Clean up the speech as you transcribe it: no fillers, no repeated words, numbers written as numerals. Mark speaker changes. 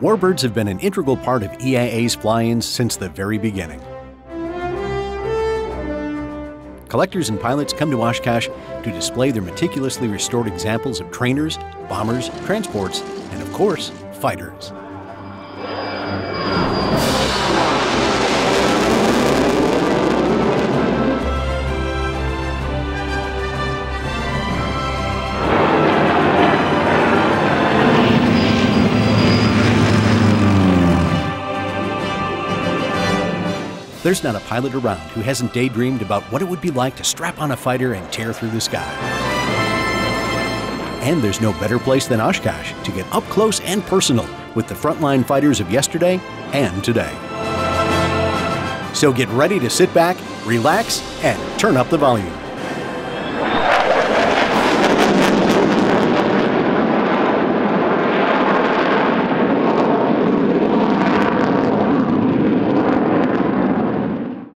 Speaker 1: Warbirds have been an integral part of EAA's fly-ins since the very beginning. Collectors and pilots come to Oshkosh to display their meticulously restored examples of trainers, bombers, transports, and of course, fighters. There's not a pilot around who hasn't daydreamed about what it would be like to strap on a fighter and tear through the sky. And there's no better place than Oshkosh to get up close and personal with the frontline fighters of yesterday and today. So get ready to sit back, relax, and turn up the volume.